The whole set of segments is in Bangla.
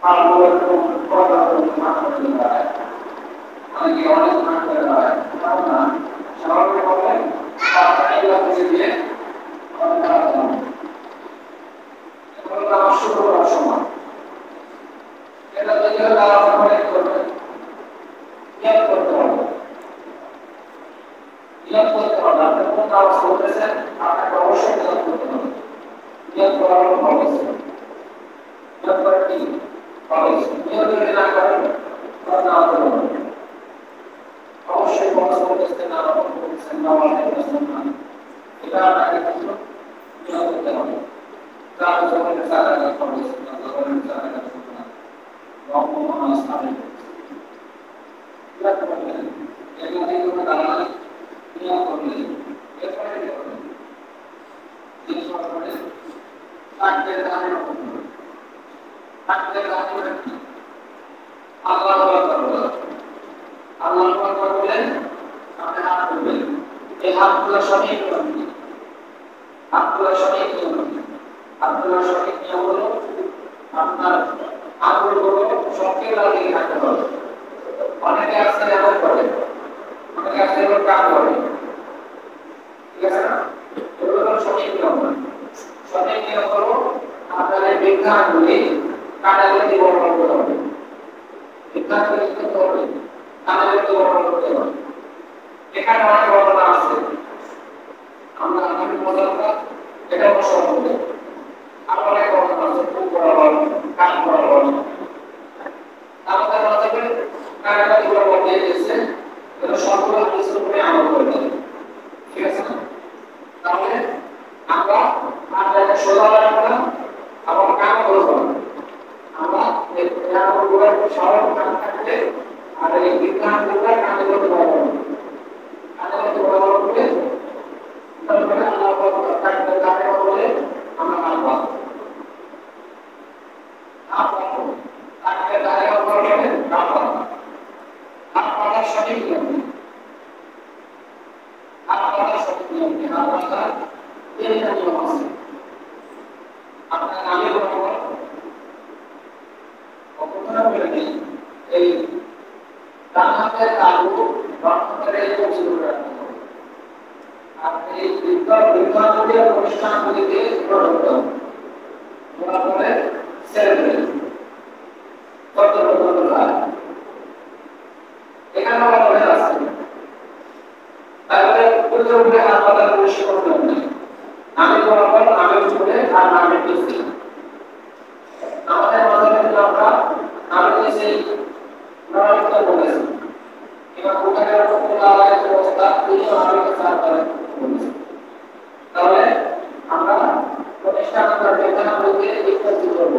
তারপরে কথা বলতে মাঠে দাঁড়ায় অনেকে অনেক মাঠে দাঁড়ায় না স্বাভাবিকভাবে দিয়ে আমার শুরু করার সময় এটা দেখে তারা অনেক করবে করতে হবে করতে হবে আপনি কোন কাজ করতেছেন আপনাকে অবশ্যই করতে হবে করার ভালো করে কি যদি না করেন না অবশ্যই বন্ধ করতেছেন না করতেছেন না এটা আপনাকে করতে হবে তার জন্য সারা করতেছেন না ধরনের সারা করতেছেন না রকম স্থানে এগুলো দিয়ে কোনো দাঁড়ান নিয়ম করলে এরপরে কি করবেন থাকতে দাঁড়ানো আল্লাহ আল্লাহ করবেন আপনি হাত করবেন এই হাতগুলো সঠিক হাতগুলো সঠিক হাতগুলো সঠিক নিয়ম হলো আপনার আঙুলগুলো সবকে লাগিয়ে রাখতে হবে অনেকে আছে এমন করে অনেকে আছে এমন কাজ করে ঠিক আছে না এগুলো সঠিক নিয়ম সঠিক নিয়ম হলো আপনার এই বিজ্ঞানগুলি কাটাগুলি বিবরণ করতে হবে বিজ্ঞানগুলি করতে হবে কাটাগুলি বিবরণ করতে হবে এখানে অনেক বর্ণনা আছে আমরা আগামী পর্যন্ত এটা অনুসরণ করব আর অনেক বর্ণনা আছে খুব বরাবর কান বরাবর আমাদের মাঝে কাটাগুলি বরাবর দিয়ে দিয়েছে এটা সবগুলো হাদিসের উপরে আমল করতে হবে ঠিক আছে তাহলে আমরা আপনাকে সোজা রাখলাম এবং কাম করবো আমরা এই প্রোগ্রামগুলো সরল কাম থাকলে আর এই বিজ্ঞানগুলো কাজে করতে পারবো কাজে করতে পারবো বলে তারপরে আল্লাহ তাআলা কাজে বলে আমরা কাজ পাবো আপনারা তাকে দাঁড়িয়ে বলবেন কাজ পাবো আপনারা সঠিক নিয়ম আপনারা সঠিক নিয়ম আপনারা এই নিয়ম আছে আপনার নামে বলবো অপরাধ করে নেই এই ডান হাতের তালু বাম হাতের এই কবজি ধরে রাখতে হবে আর এই বিজ্ঞানগুলি অনুষ্ঠানগুলিকে ধরতে হবে বলা বলে ছেড়ে দেবে কত এখানে আমার মনে আছে তারপরে উল্টো উল্টে হাত পাতা পরিষ্কার করতে হবে আমি বরাবর আমি উপরে আর নামের নিচে আমাদের মাঝে আমরা নামের নিচে নামটা বলেছি এবার ওখানে কোন আলাদা অবস্থা এই নামের সাথে বলেছি তাহলে আমরা প্রতিষ্ঠান আমরা বেতন বলতে একত্রিত করব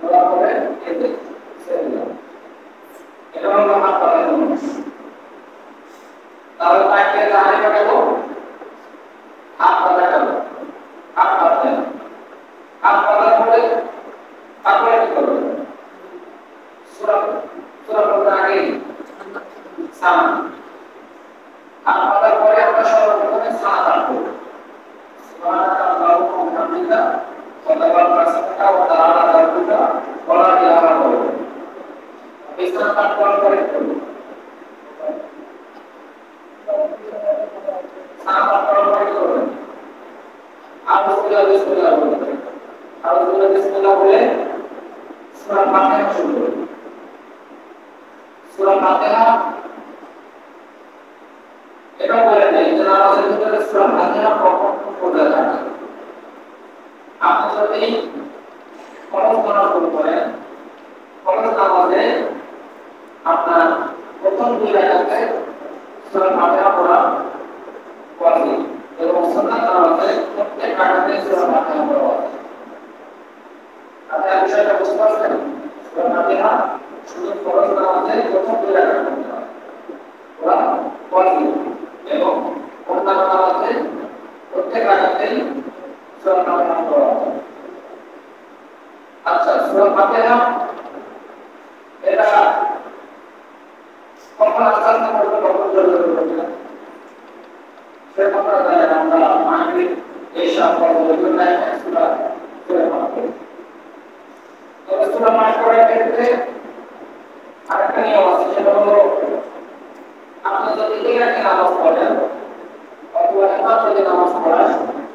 বলা হবে এতে সেদিন এটা হলো হাত পাতা তাহলে তাকে দাঁড়িয়ে কাটাবো হাত পাতা কাটাবো হাত পাতা হাত পাতা পরে তারপরে কি করবে সূরা পড়ার আগে সালাম হাত পাতার পরে আমরা সর্বপ্রথমে সালাম করব সুবহানাল্লাহি ওয়া বিহামদিহি ওয়া তাআলা রাব্বুকা ওয়া লা ইলাহা ইল্লা ইসলাম পাঠ করার পরে করব সালাম পাঠ করার পরে করব বিসমিল্লাহ আউযু বিসমিল্লাহ বলে সূরা ফাতিহা শুরু করব সূরা ফাতিহা এটা বলে দেই যে নামাজের ভিতরে সূরা ফাতিহা কখন পড়তে থাকে আপনি যদি ফরজ নামাজ পড়েন ফরজ নামাজে আপনার প্রথম দুই রাকাতে সূরা ফাতিহা পড়া ওয়াজিব এবং সুন্নাত নামাজে প্রত্যেক রাকাতে সূরা ফাতিহা পড়া ওয়াজিব আপনি এই বিষয়টা বুঝতে পারছেন সূরা ফাতিহা শুধু ফরজ নামাজে প্রথম দুই রাকাত পড়তে হয় ওরা ওয়াজিব এবং অন্যান্য নামাজে প্রত্যেক রাকাতেই সূরা ফাতিহা পড়া ওয়াজিব আচ্ছা সূরা ফাতিহা এটা কখন আস্তে পড়তে কখন জোরে পড়তে সে কথা জানেন আমরা মাগরিব এশা পড়তে না সূরা ফাতিহা তবে সূরা নামাজ পড়ার ক্ষেত্রে আরেকটা নিয়ম আছে, সেটা হলো আপনি যদি একাকে নামাজ পড়েন অথবা ইমাম যদি নামাজ পড়ান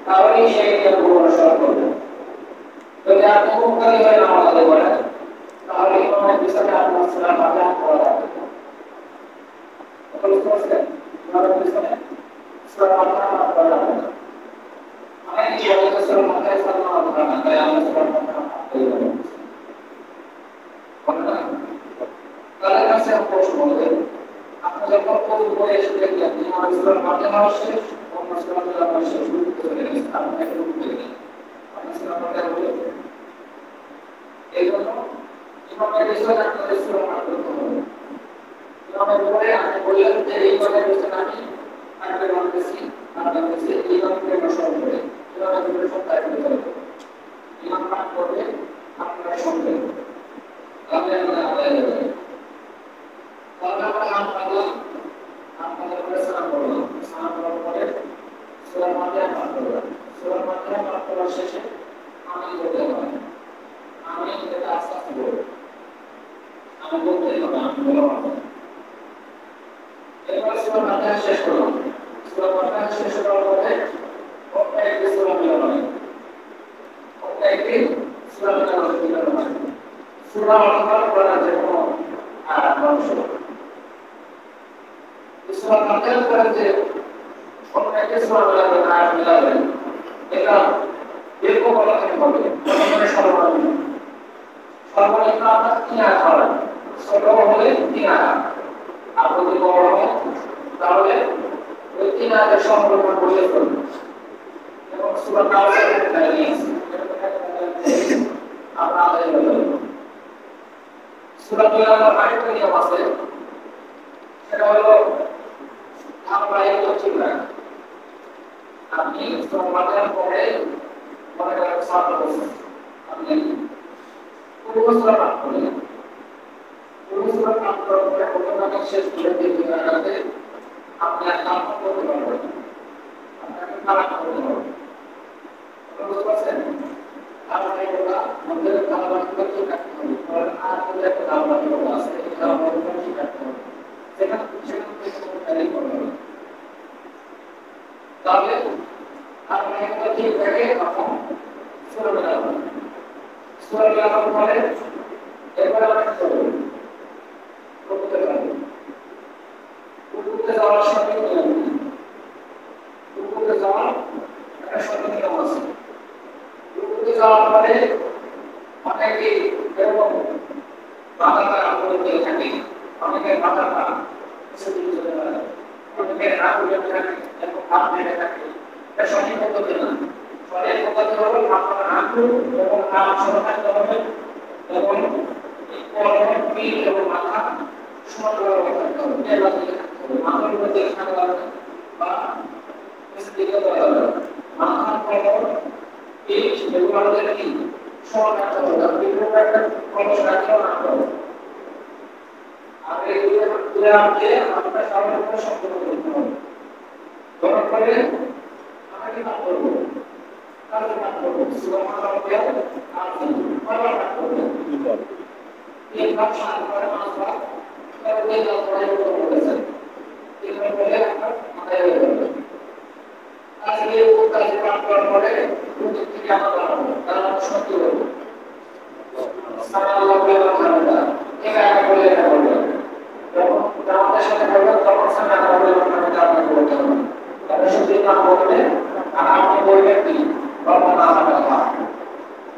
তাহলেই সেই নিয়মগুলো অনুসরণ করবেন। যদি আপনি মুক্তাদি হয়ে নামাজ আদায় করেন তাহলে ইমামের পিছনে আপনার সালাত আদায় করা লাগবে। বুঝতে পারছেন? ইমামের পিছনে সালাত আদায় করা লাগবে। অনেক জায়গায় সালাত আদায় সালাত আদায় না, তাই আমরা সালাত আদায় করি। তাহলে কাছে প্রশ্ন হবে, আপনি যখন কোন বই এসে দেখলেন ইমামের সালাত আদায় শেষ, অন্য সালাত আদায় শেষ করে গেলেন, আপনি একটু উঠে গেলেন, আপনি সালাত আদায় হলো। এই জন্য ইমামের পিছনে আপনাদের সালাত আদায় করতে হবে। ইমামের পরে আপনি বললেন যে এই কথার পিছনে আমি আগে বলতেছি, ইমামকে অনুসরণ করে ইমামের উপরে সত্যায় করতে হবে। ইমাম পাঠ করবে, আপনারা শুনবেন, তাহলে আমরা আদায় হবে। তাহলে আমরা নাম পারলাম, আপনাদের উপরে সালাম করলাম, সালাম করার পরে সূরা ফাতিহা পাঠ করলাম। সূরা ফাতিহা পাঠ করার শেষে আমিন বলতে হবে। আমিন এটা আস্তে আস্তে বলবো, আমি বলতে হবে, আমি বলা হবে। এরপর সূরা ফাতিহা শেষ করলাম। সূরা ফাতিহা শেষ করার পরে প্রত্যেকটি সূরা মিলানো, প্রত্যেকটি সূরা মিলানো। সূরা অথবা কোরআন যে কোনো অংশ সূরা ফাতিহার পরে যে প্রত্যেকটি সূরা মিলাবেন, এটা এরকম বলা হবে সর্বনিম্ন আপনার 3 আয়াত হবে, ছোট হলে 3 আয়াত, আর যদি বড় হয় তাহলে ওই 3 আয়াতের সম্পর্ক বলে ফেলবে। এবং সূরা কাউসারের নিয়েছি আমরা আদায় করব। সূরা মিলানোর আরেকটা নিয়ম আছে, সেটা হলো ধারাবাহিক ঠিক রাখা। আপনি সমাধান করে মনে করেন সামনে বসে আপনি পুরো সূরা পাঠ করলেন, পুরো সূরা পাঠ করার পরে প্রথমে শেষ করে দিয়ে রাখাতে আপনি আর কাম করতে পারবেন, আপনাকে খারাপ করতে হবে। বুঝতে পারছেন? তারপরে ওটা আমাদের ধারাবাহিক ঠিক রাখতে হবে। কারণ আর যদি একটা ধারাবাহিক আছে, এই ধারাবাহিক ঠিক রাখতে হবে, সেখানে থেকে কোনো ক্যারি করতে হবে। তাহলে আপনি একটা ঠিক রেখে তখন সূরা মিলাবেন। সূরা মিলানোর পরে এরপরে আপনি করবেন রুকুতে যাবেন। রুকুতে যাওয়ার সময় নিয়ম কি? রুকুতে যাওয়ার একটা সঠিক নিয়ম আছে। রুকুতে যাওয়ার পরে অনেকে এরকম মাথাটা উপরে দিয়ে থাকে, অনেকে মাথাটা সেদিকে চলে যায়, অনেকে হাত উঠে থাকে এবং হাত ধরে থাকে। এটা সঠিক পদ্ধতি না। সঠিক পদ্ধতি হলো আপনার আঙ্গুল এবং হাত সমান থাকতে হবে এবং কলম, পিঠ এবং মাথা সমান থাকতে হবে। এর মাঝে মাথার উপর দিয়ে থাকা যাবে বা সেদিকে দেওয়া যাবে। মাথা, কলম, পিঠ এগুলো আমাদের কি সমান থাকতে হবে। বিভিন্ন একটা কলম রাখলেও না হবে। আর এগুলো আপনি আপনার সামনে সম্পূর্ণ করতে হবে। ধরার পরে আমাকে কাজ করবো, কাজে কাজ করবো, সুবহানাল্লাহ আর পরবার কাজ করবো। এই কাজ সাত করে 5 বার তাহলে এই কাজ করে বলেছেন। এইভাবে বলে আপনার মাথায় হয়ে যাবে। আজকে এই কাজে কাজ করার পরে দুদিক থেকে আমরা বাড়াবো, কারণ আমরা সত্যি বলবো সুবহানাল্লাহ আলহামদুলিল্লাহ এটা বলে এটা বলবো। যখন আমাদের সাথে বলবেন তখন সুবহানাল্লাহ আলহামদুলিল্লাহ আপনাকে বলতে হবে। তাহলে শুধু না বললে আর আপনি বলবেন কি রব্বানা লাকাল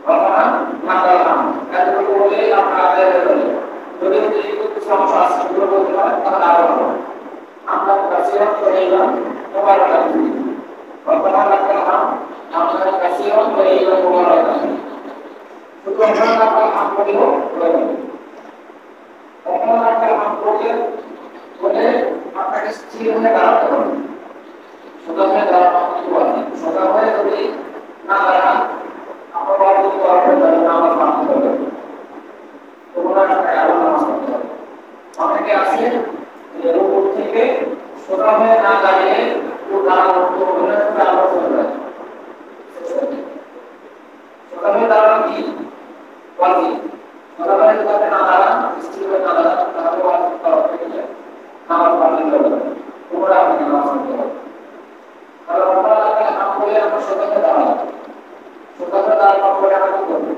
রব্বানা লাকাল এতটুকু বলে আপনার আদায় হয়ে গেল। যদি কিছু সমস্যা আছে সেগুলো বলতে পারেন তাহলে আরো ভালো। আমরা কাসিরাত করিলাম মুবারাকাত রব্বানা লাকাল আমরা কাসিরাত করিলাম মুবারাকাত। শুধু রব্বানা লাকাল হামদ বলবো রব্বানা লাকাল হামদ বলে আপনাকে স্থির হয়ে দাঁড়াতে হবে। সোজা হয়ে দাঁড়ানো সোজা হয়ে যদি না দাঁড়ান আপনার বাড়ি নামাজ মানতে হবে, অনেকে আছে উপর থেকে সোজা হয়ে না দাঁড়িয়ে দাঁড়ানো চলে যায়। সোজা হয়ে দাঁড়ানো কি সোজা হয়ে ধারাবাহিকভাবে না দাঁড়ান, স্থিরভাবে না দাঁড়ান, তাহলে ওয়াজিব করা হয়ে গেলে নামাজ বাতিল হয়ে যাবে। তোমরা আপনাকে নামাজ পড়তে হবে। তাহলে আমরা নাম বলে আমরা সোজাতে দাঁড়াবো, সোজাতে দাঁড়ানোর পরে আমরা কি করবো?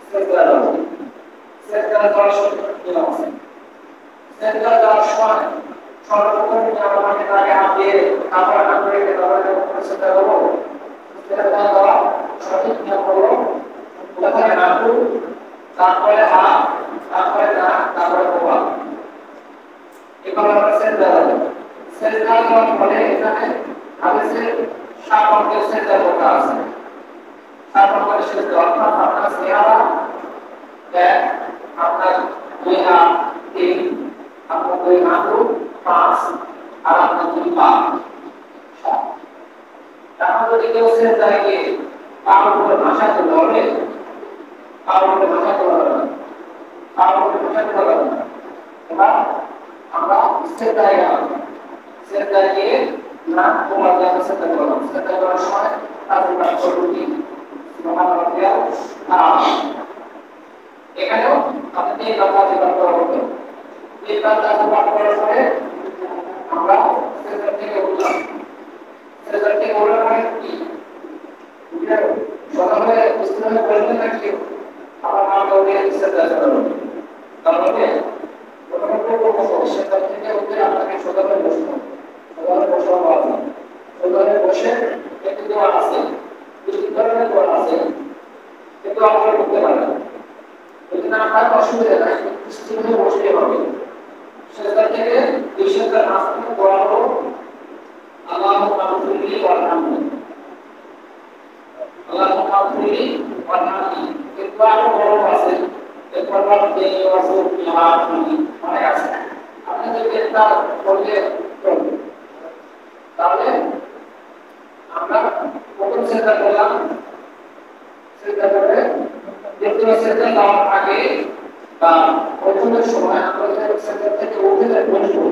সেজদা দেবো। সেজদা দেওয়ার নিয়ম আছে। সেজদা দেওয়ার সময় সর্বপ্রথম আমরা মাটির আগে হাত দিয়ে কাপড় হাত করে তারপরে সেজদা দেবো। সেজদা দেওয়া সঠিক নিয়ম হলো প্রথমে হাঁটু, তারপরে হাত, তারপরে নাক, তারপরে কপাল। এভাবে আমরা সেজদা দেবো। সেজদা দেওয়ার পরে এখানে হাদিসে 7 অঙ্কের সেজদা করতে আছে। 7 অঙ্কের সেজদা অর্থাৎ আপনার চেহারা, এক, আপনার 2 হাত, 3, আপনার 2 হাঁটু, 5 আর আপনার 2 পা, 7। এখন যদি কেউ সেজদায় গিয়ে পার উপরে ভাষা তুলে হবে, পার উপরে ভাষা তোলা হবে না, পার উপরে ভাষা তোলা হবে না। এবার আমরা সেজদায় গেলাম, সেজদায় গিয়ে নাক কোমর দিয়ে সেজদা করলাম। সেজদা করার সময় তাদের বাক্যটি সুবহানাল্লাহ আর এখানেও আপনি এই কথা করা হবে। এই কথা করার পরে আমরা সেজদা থেকে উঠলাম। সেজদা থেকে ওঠার পরে কি সকালে ইসলামে বলতে নাকি আমার নাম বলে সেজদা করব। তাহলে সেজদা থেকে উঠে আপনাকে সকালে বসতে হবে। সকালে বসা হবে। সকালে বসে একটু দোয়া আছে, কিছু ধরনের দোয়া আছে, কিন্তু আমরা করতে পারি না। যদি না পারেন অসুবিধা নাই, স্থির বসতে হবে। সেজদা থেকে দুই সেজদার মাঝখানে দোয়া হলো আল্লাহুম্মা আগফিরলি ওয়ারহামনি, আল্লাহুম্মা আগফিরলি ওয়ারহামনি। কিন্তু আরো বড় আছে, এরপর আপনি ওয়াসুফি হাফনি অনেক আছে। আপনি যদি এটা বললে চলবে। তাহলে আমরা প্রথম সেজদা করলাম, সেজদা করে দ্বিতীয় সেজদা দেওয়ার আগে বা প্রথমের সময় আমরা সেজদা থেকে উঠে বসবো।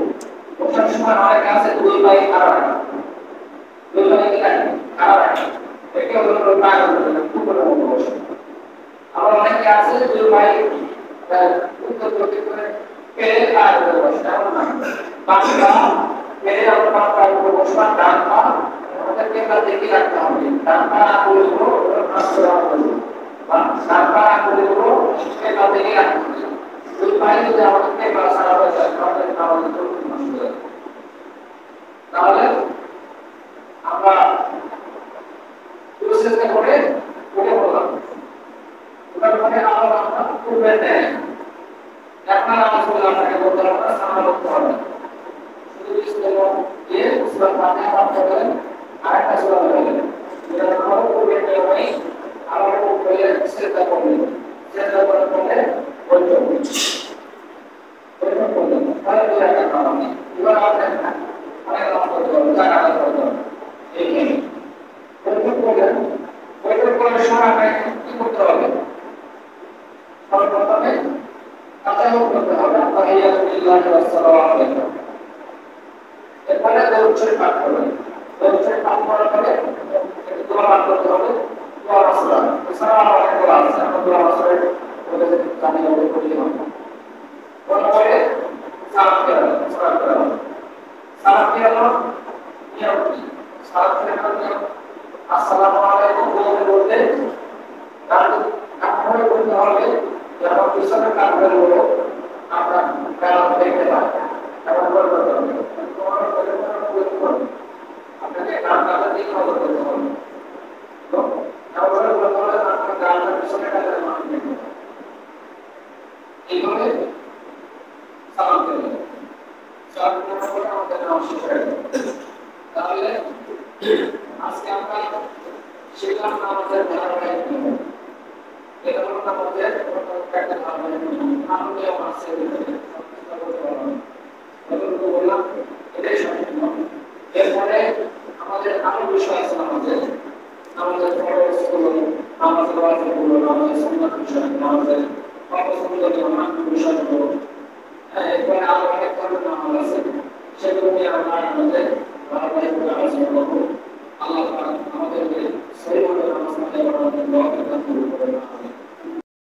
বসার সময় অনেক আছে 2 বাই খাড়া, 2 বাই খাড়া, এটা হলো পায়ের উপরে বসে। আবার অনেকে আছে 2 বাই উত্তর দিকে করে পেরে পায়ের উপরে বসে। এমন না, পাঁচটা পেরে আমরা পায়ের উপরে বসবো, ডান পা আমাদেরকে তা দেখে রাখতে হবে। ডান পা না করবো আসলে হবে বা ডান পা না করবো সেটা দেখে রাখতে হবে। 2 পায়ে যদি আমাদেরকে বা সারা হয়ে যায় তাহলে আমাদের নষ্ট হয়ে যাবে। তাহলে আমরা চেষ্টা করে উঠে বললাম, ওটার পরে আবার আমরা পূর্বে দেয় আপনার আলোচনা আপনাকে বলতে হবে না, সামনে বলতে হবে না। শুধু ইসলাম দিয়ে ইসলাম পাঠে পাঠ করবেন, আরেকটা সুরা বলবেন, যেটা হলো পূর্বে নিয়মে আবার পূর্বে চেষ্টা করবেন। চেষ্টা করার পরে বলতে করবেন তাহলে দুই একটা কারণ নেই। এবার আপনার অনেক কাজ করতে হবে, জায়গা করতে হবে। এই বৈঠক করলেন, বৈঠক করার সময় আপনাকে কি করতে হবে? সর্বপ্রথমে তাসাহুদ করতে হবে, তাহিয়াতুল্লাহি ওয়াস সালামু আলাইহি। এরপরে দরুদ শরীফ পাঠ করবেন। দরুদ শরীফ পাঠ করার পরে দোয়া পাঠ করতে হবে, দোয়া রাসূল সাল্লাল্লাহু আলাইহি ওয়া সাল্লাম দোয়া রাসূল ওদের জানিয়ে ওদের করিয়ে হবে। তারপরে সালাত ফেরানো, সালাত ফেরানো, সালাত ফেরানো নিয়ম কি? সালাত ফেরানোর নিয়ম আসসালামু আলাইকুম বলতে কাপড় করতে হবে, যেমন পিছনে কাপড় হলো আমরা কালাম দেখতে পাই, এমন করতে হবে। আপনাকে গান গাওয়ার দিকে নজর করতে হবে। তো এমন করতে হলে আপনার গানটা পিছনে কালার মান দেখতে হবে। এইভাবে সালাম দেবেন। সালাম দেওয়ার পরে আমাদের নাম শেষ হয়ে যাবে। তাহলে আজকে আমরা শিখলাম আমাদের ধারাবাহিক নিয়ম। এটা হলো আমাদের একটা ধারাবাহিক নিয়ম। আরো নিয়ম আছে বললাম, এটাই সঠিক নিয়ম। এরপরে আমাদের আরো বিষয় আছে, আমাদের ফরজগুলো, আমাদের ওয়াজিবগুলো, আমাদের সুন্নাত বিষয়, আমাদের অপছন্দনীয় বিষয়গুলো। এরপরে আরো অনেক ধরনের নামাজ আছে, সেগুলো নিয়ে আমরা আমাদের ধারাবাহিকভাবে আলোচনা করবো। আল্লাহ আমাদেরকে সহিভাবে নামাজ আদায় করার জন্য তৌফিক দান করুন।